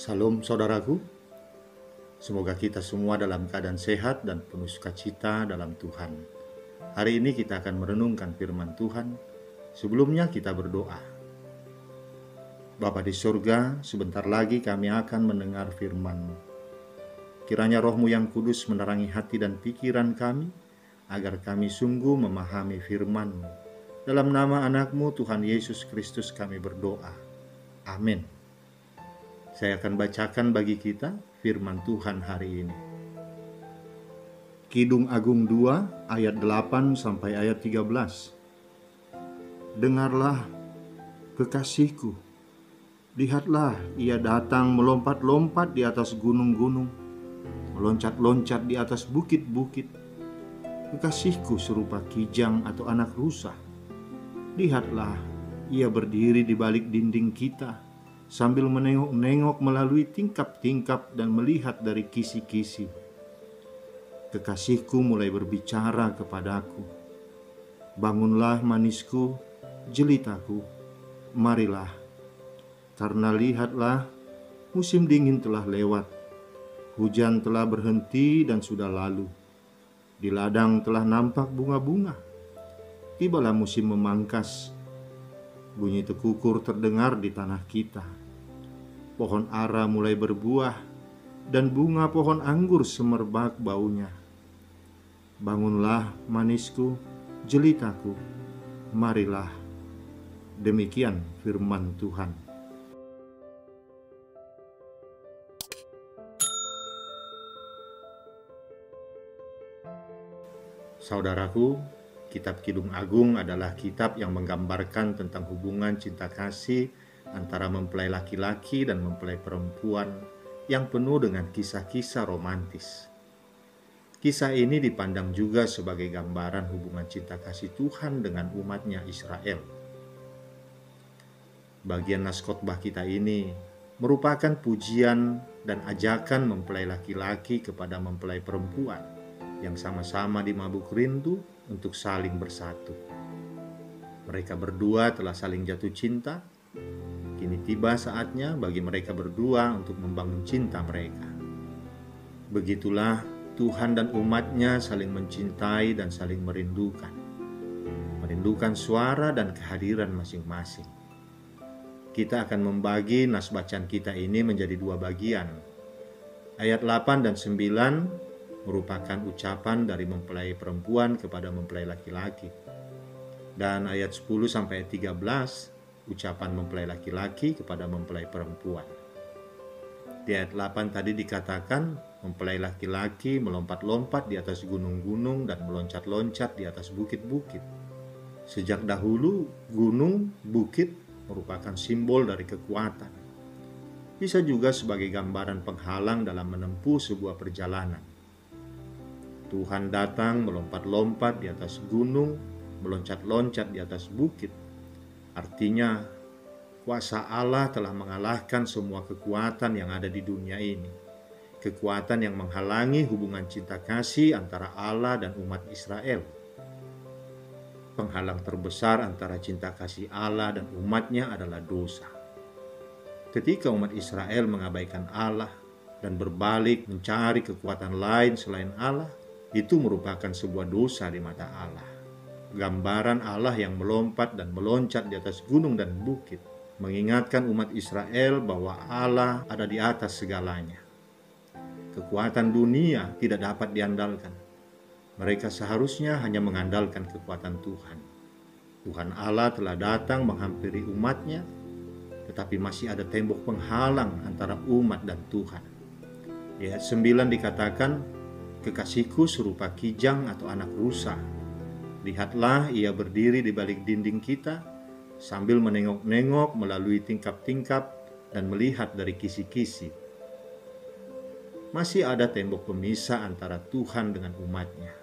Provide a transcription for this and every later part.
Salam saudaraku, semoga kita semua dalam keadaan sehat dan penuh sukacita dalam Tuhan. Hari ini kita akan merenungkan firman Tuhan. Sebelumnya kita berdoa. Bapa di surga, sebentar lagi kami akan mendengar firman-Mu. Kiranya Roh-Mu yang kudus menerangi hati dan pikiran kami, agar kami sungguh memahami firman-Mu. Dalam nama anak-Mu Tuhan Yesus Kristus kami berdoa. Amin. Saya akan bacakan bagi kita firman Tuhan hari ini. Kidung Agung 2 ayat 8 sampai ayat 13. Dengarlah, kekasihku. Lihatlah, ia datang melompat-lompat di atas gunung-gunung, meloncat-loncat di atas bukit-bukit. Kekasihku serupa kijang atau anak rusa. Lihatlah, ia berdiri di balik dinding kita, sambil menengok-nengok melalui tingkap-tingkap dan melihat dari kisi-kisi. Kekasihku mulai berbicara kepadaku. Bangunlah manisku, jelitaku, marilah. Karena lihatlah, musim dingin telah lewat. Hujan telah berhenti dan sudah lalu. Di ladang telah nampak bunga-bunga. Tibalah musim memangkas. Bunyi tekukur terdengar di tanah kita. Pohon ara mulai berbuah, dan bunga pohon anggur semerbak baunya. Bangunlah manisku, jelitaku, marilah. Demikian firman Tuhan. Saudaraku, Kitab Kidung Agung adalah kitab yang menggambarkan tentang hubungan cinta kasih antara mempelai laki-laki dan mempelai perempuan yang penuh dengan kisah-kisah romantis. Kisah ini dipandang juga sebagai gambaran hubungan cinta kasih Tuhan dengan umatnya Israel. Bagian nas khotbah kita ini merupakan pujian dan ajakan mempelai laki-laki kepada mempelai perempuan yang sama-sama dimabuk rindu untuk saling bersatu. Mereka berdua telah saling jatuh cinta. Kini tiba saatnya bagi mereka berdua untuk membangun cinta mereka. Begitulah Tuhan dan umatnya saling mencintai dan saling merindukan. Merindukan suara dan kehadiran masing-masing. Kita akan membagi nas bacaan kita ini menjadi dua bagian. Ayat 8 dan 9 merupakan ucapan dari mempelai perempuan kepada mempelai laki-laki. Dan ayat 10 sampai 13 ucapan mempelai laki-laki kepada mempelai perempuan. Di ayat 8 tadi dikatakan mempelai laki-laki melompat-lompat di atas gunung-gunung dan meloncat-loncat di atas bukit-bukit. Sejak dahulu gunung, bukit merupakan simbol dari kekuatan. Bisa juga sebagai gambaran penghalang dalam menempuh sebuah perjalanan. Tuhan datang melompat-lompat di atas gunung, meloncat-loncat di atas bukit. Artinya, kuasa Allah telah mengalahkan semua kekuatan yang ada di dunia ini. Kekuatan yang menghalangi hubungan cinta kasih antara Allah dan umat Israel. Penghalang terbesar antara cinta kasih Allah dan umatnya adalah dosa. Ketika umat Israel mengabaikan Allah dan berbalik mencari kekuatan lain selain Allah, itu merupakan sebuah dosa di mata Allah. Gambaran Allah yang melompat dan meloncat di atas gunung dan bukit mengingatkan umat Israel bahwa Allah ada di atas segalanya. Kekuatan dunia tidak dapat diandalkan. Mereka seharusnya hanya mengandalkan kekuatan Tuhan. Tuhan Allah telah datang menghampiri umatnya, tetapi masih ada tembok penghalang antara umat dan Tuhan. Di ayat 9 dikatakan, kekasihku serupa kijang atau anak rusa. Lihatlah, ia berdiri di balik dinding kita, sambil menengok-nengok melalui tingkap-tingkap dan melihat dari kisi-kisi. Masih ada tembok pemisah antara Tuhan dengan umatnya.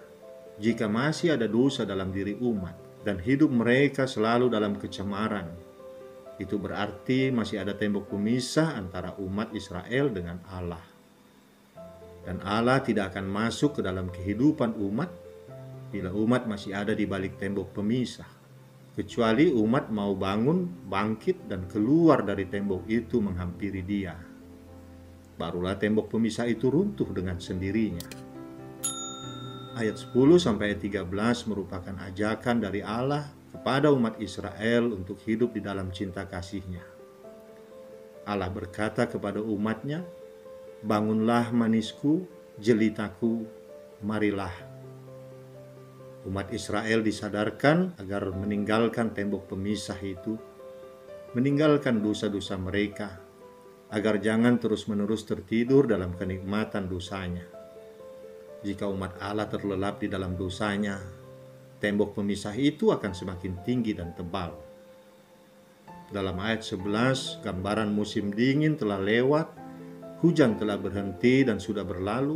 Jika masih ada dosa dalam diri umat dan hidup mereka selalu dalam kecemaran, itu berarti masih ada tembok pemisah antara umat Israel dengan Allah. Dan Allah tidak akan masuk ke dalam kehidupan umat bila umat masih ada di balik tembok pemisah, kecuali umat mau bangun, bangkit, dan keluar dari tembok itu menghampiri Dia. barulah tembok pemisah itu runtuh dengan sendirinya. Ayat 10 sampai ayat 13 merupakan ajakan dari Allah kepada umat Israel untuk hidup di dalam cinta kasih-Nya. Allah berkata kepada umat-Nya, "Bangunlah manisku, jelitaku, marilah." Umat Israel disadarkan agar meninggalkan tembok pemisah itu, meninggalkan dosa-dosa mereka, agar jangan terus-menerus tertidur dalam kenikmatan dosanya. Jika umat Allah terlelap di dalam dosanya, tembok pemisah itu akan semakin tinggi dan tebal. Dalam ayat 11, gambaran musim dingin telah lewat, hujan telah berhenti dan sudah berlalu,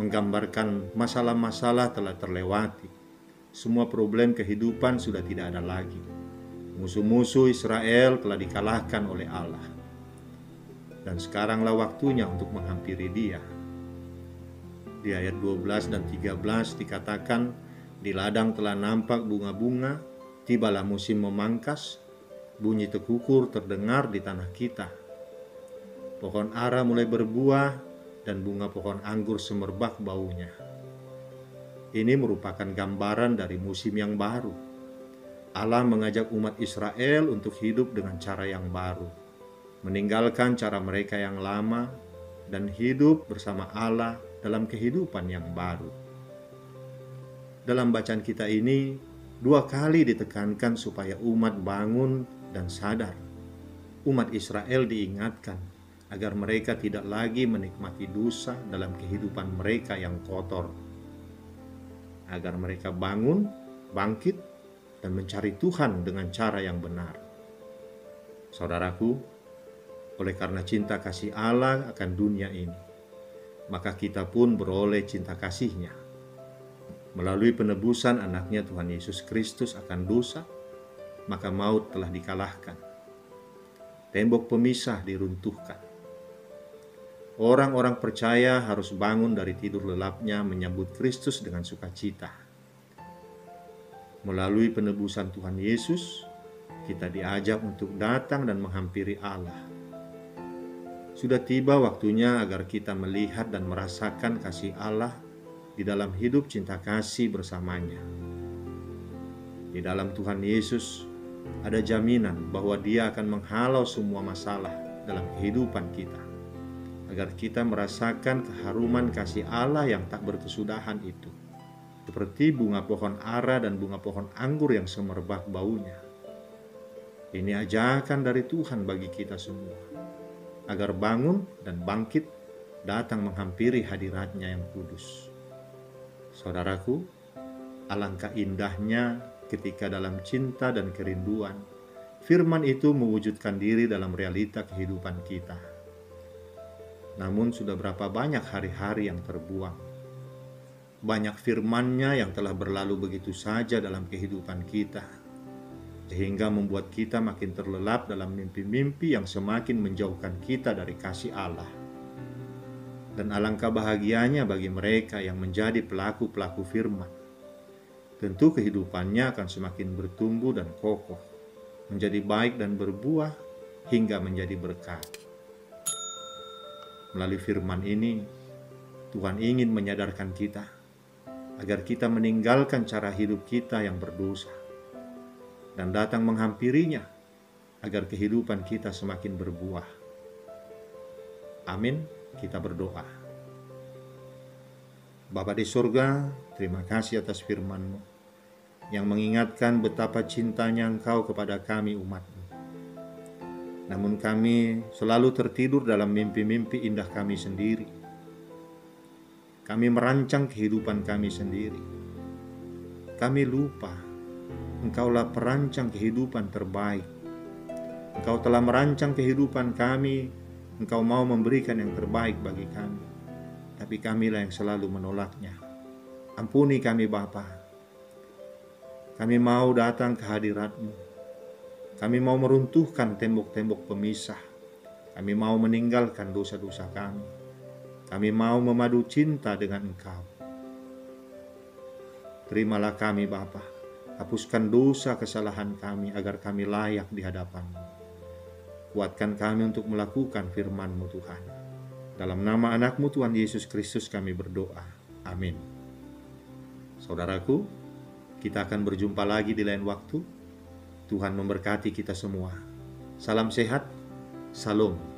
menggambarkan masalah-masalah telah terlewati. Semua problem kehidupan sudah tidak ada lagi. Musuh-musuh Israel telah dikalahkan oleh Allah. Dan sekaranglah waktunya untuk menghampiri Dia. Di ayat 12 dan 13 dikatakan, "Di ladang telah nampak bunga-bunga, tibalah musim memangkas, bunyi tekukur terdengar di tanah kita. Pohon ara mulai berbuah dan bunga pohon anggur semerbak baunya." Ini merupakan gambaran dari musim yang baru. Allah mengajak umat Israel untuk hidup dengan cara yang baru, meninggalkan cara mereka yang lama, dan hidup bersama Allah dalam kehidupan yang baru. Dalam bacaan kita ini, 2 kali ditekankan supaya umat bangun dan sadar. Umat Israel diingatkan agar mereka tidak lagi menikmati dosa dalam kehidupan mereka yang kotor. Agar mereka bangun, bangkit, dan mencari Tuhan dengan cara yang benar. Saudaraku, oleh karena cinta kasih Allah akan dunia ini, maka kita pun beroleh cinta kasih-Nya. Melalui penebusan anaknya Tuhan Yesus Kristus akan dosa, maka maut telah dikalahkan. Tembok pemisah diruntuhkan. Orang-orang percaya harus bangun dari tidur lelapnya menyambut Kristus dengan sukacita. Melalui penebusan Tuhan Yesus, kita diajak untuk datang dan menghampiri Allah. Sudah tiba waktunya agar kita melihat dan merasakan kasih Allah di dalam hidup cinta kasih bersamanya. Di dalam Tuhan Yesus ada jaminan bahwa Dia akan menghalau semua masalah dalam kehidupan kita, agar kita merasakan keharuman kasih Allah yang tak berkesudahan itu, seperti bunga pohon ara dan bunga pohon anggur yang semerbak baunya. Ini ajakan dari Tuhan bagi kita semua, agar bangun dan bangkit datang menghampiri hadirat-Nya yang kudus. Saudaraku, alangkah indahnya ketika dalam cinta dan kerinduan, firman itu mewujudkan diri dalam realita kehidupan kita. Namun sudah berapa banyak hari-hari yang terbuang. Banyak firman-Nya yang telah berlalu begitu saja dalam kehidupan kita, sehingga membuat kita makin terlelap dalam mimpi-mimpi yang semakin menjauhkan kita dari kasih Allah. Dan alangkah bahagianya bagi mereka yang menjadi pelaku-pelaku firman. Tentu kehidupannya akan semakin bertumbuh dan kokoh, menjadi baik dan berbuah, hingga menjadi berkat. Melalui firman ini, Tuhan ingin menyadarkan kita agar kita meninggalkan cara hidup kita yang berdosa dan datang menghampirinya agar kehidupan kita semakin berbuah. Amin. Kita berdoa. Bapa di surga, terima kasih atas firman-Mu yang mengingatkan betapa cintanya Engkau kepada kami umat-Mu. Namun kami selalu tertidur dalam mimpi-mimpi indah kami sendiri. Kami merancang kehidupan kami sendiri. Kami lupa Engkaulah perancang kehidupan terbaik. Engkau telah merancang kehidupan kami. Engkau mau memberikan yang terbaik bagi kami. Tapi kamilah yang selalu menolaknya. Ampuni kami Bapa. Kami mau datang ke hadirat-Mu. Kami mau meruntuhkan tembok-tembok pemisah. Kami mau meninggalkan dosa-dosa kami. Kami mau memadu cinta dengan Engkau. Terimalah kami Bapa. Hapuskan dosa kesalahan kami agar kami layak di hadapan-Mu. Kuatkan kami untuk melakukan firman-Mu Tuhan. Dalam nama anak-Mu Tuhan Yesus Kristus kami berdoa. Amin. Saudaraku, kita akan berjumpa lagi di lain waktu. Tuhan memberkati kita semua. Salam sehat, Salam.